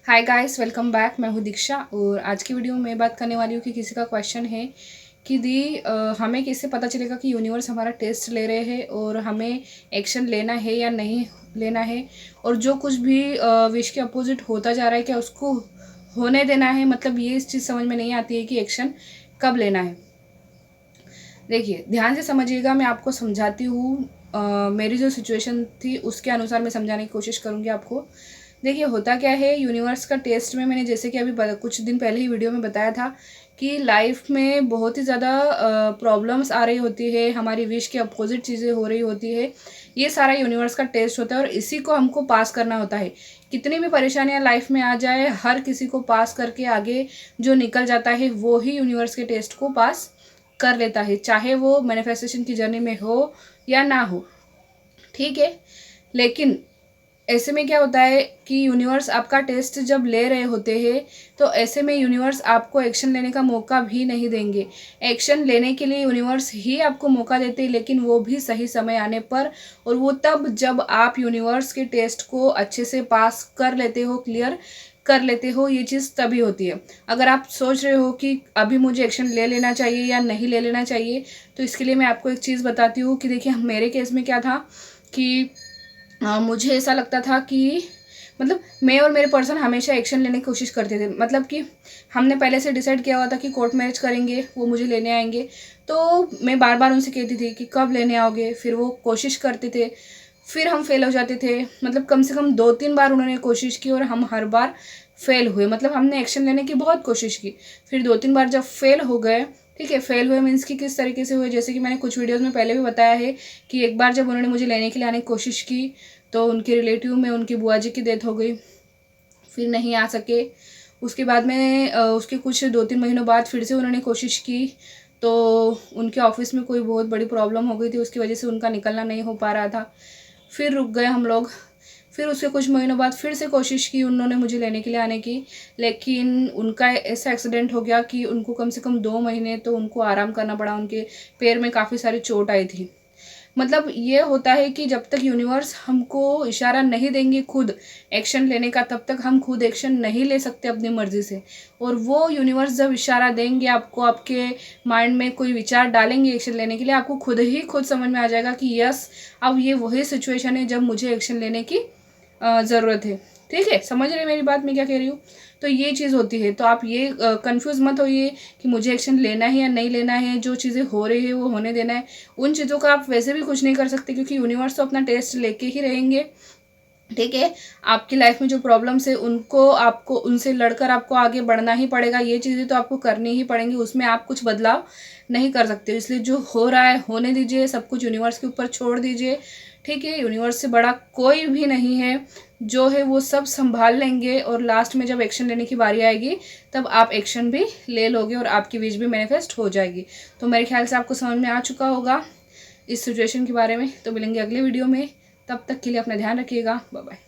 Hi guys, welcome back. मैं हूँ दीक्षा और आज की वीडियो में बात करने वाली हूँ कि किसी का क्वेश्चन है कि हमें कैसे पता चलेगा कि यूनिवर्स हमारा टेस्ट ले रहे हैं और हमें एक्शन लेना है या नहीं लेना है, और जो कुछ भी विश के अपोजिट होता जा रहा है क्या उसको होने देना है। मतलब ये इस चीज़ समझ में नहीं आती है कि एक्शन कब लेना है। देखिए, ध्यान से समझिएगा, मैं आपको समझाती हूँ। मेरी जो सिचुएशन थी उसके अनुसार मैं समझाने की कोशिश करूँगी आपको। देखिए, होता क्या है यूनिवर्स का टेस्ट में, मैंने जैसे कि अभी कुछ दिन पहले ही वीडियो में बताया था कि लाइफ में बहुत ही ज़्यादा प्रॉब्लम्स आ रही होती है, हमारी विश के अपोजिट चीज़ें हो रही होती है। ये सारा यूनिवर्स का टेस्ट होता है और इसी को हमको पास करना होता है। कितनी भी परेशानियां लाइफ में आ जाए, हर किसी को पास करके आगे जो निकल जाता है वो ही यूनिवर्स के टेस्ट को पास कर लेता है, चाहे वो मैनिफेस्टेशन की जर्नी में हो या ना हो। ठीक है, लेकिन ऐसे में क्या होता है कि यूनिवर्स आपका टेस्ट जब ले रहे होते हैं तो ऐसे में यूनिवर्स आपको एक्शन लेने का मौका भी नहीं देंगे। एक्शन लेने के लिए यूनिवर्स ही आपको मौका देते हैं, लेकिन वो भी सही समय आने पर, और वो तब जब आप यूनिवर्स के टेस्ट को अच्छे से पास कर लेते हो, क्लियर कर लेते हो। ये चीज़ तभी होती है। अगर आप सोच रहे हो कि अभी मुझे एक्शन ले लेना चाहिए या नहीं ले लेना चाहिए, तो इसके लिए मैं आपको एक चीज़ बताती हूँ कि देखिए, मेरे केस में क्या था कि मुझे ऐसा लगता था कि मतलब मैं और मेरे पर्सन हमेशा एक्शन लेने की कोशिश करते थे। मतलब कि हमने पहले से डिसाइड किया हुआ था कि कोर्ट मैरिज करेंगे, वो मुझे लेने आएंगे। तो मैं बार बार उनसे कहती थी कि कब लेने आओगे, फिर वो कोशिश करते थे, फिर हम फेल हो जाते थे। मतलब कम से कम 2-3 बार उन्होंने कोशिश की और हम हर बार फेल हुए। मतलब हमने एक्शन लेने की बहुत कोशिश की, फिर 2-3 बार जब फेल हो गए, ठीक है, फेल हुए मीन्स कि किस तरीके से हुए, जैसे कि मैंने कुछ वीडियोज़ में पहले भी बताया है कि एक बार जब उन्होंने मुझे लेने के लिए आने की कोशिश की तो उनके रिलेटिव में उनकी बुआ जी की डेथ हो गई, फिर नहीं आ सके। उसके बाद में उसके कुछ 2-3 महीनों बाद फिर से उन्होंने कोशिश की, तो उनके ऑफिस में कोई बहुत बड़ी प्रॉब्लम हो गई थी, उसकी वजह से उनका निकलना नहीं हो पा रहा था। फिर रुक गए हम लोग। फिर उसके कुछ महीनों बाद फिर से कोशिश की उन्होंने मुझे लेने के लिए आने की, लेकिन उनका ऐसा एक्सीडेंट हो गया कि उनको कम से कम 2 महीने तो उनको आराम करना पड़ा। उनके पैर में काफ़ी सारी चोट आई थी। मतलब ये होता है कि जब तक यूनिवर्स हमको इशारा नहीं देंगे खुद एक्शन लेने का, तब तक हम खुद एक्शन नहीं ले सकते अपनी मर्जी से। और वो यूनिवर्स जब इशारा देंगे आपको, आपके माइंड में कोई विचार डालेंगे एक्शन लेने के लिए, आपको खुद समझ में आ जाएगा कि यस, अब ये वही सिचुएशन है जब मुझे एक्शन लेने की ज़रूरत है। ठीक है, समझ रहे मेरी बात मैं क्या कह रही हूँ। तो ये चीज़ होती है, तो आप ये कंफ्यूज मत होइए कि मुझे एक्शन लेना है या नहीं लेना है। जो चीज़ें हो रही है वो होने देना है। उन चीज़ों का आप वैसे भी कुछ नहीं कर सकते, क्योंकि यूनिवर्स तो अपना टेस्ट लेके ही रहेंगे। ठीक है, आपकी लाइफ में जो प्रॉब्लम्स है उनको आपको उनसे लड़कर आपको आगे बढ़ना ही पड़ेगा। ये चीज़ें तो आपको करनी ही पड़ेंगी, उसमें आप कुछ बदलाव नहीं कर सकते। इसलिए जो हो रहा है होने दीजिए, सब कुछ यूनिवर्स के ऊपर छोड़ दीजिए। ठीक है, यूनिवर्स से बड़ा कोई भी नहीं है। जो है वो सब संभाल लेंगे, और लास्ट में जब एक्शन लेने की बारी आएगी तब आप एक्शन भी ले लोगे और आपकी विश भी मैनिफेस्ट हो जाएगी। तो मेरे ख्याल से आपको समझ में आ चुका होगा इस सिचुएशन के बारे में। तो मिलेंगे अगले वीडियो में, तब तक के लिए अपना ध्यान रखिएगा। Bye bye.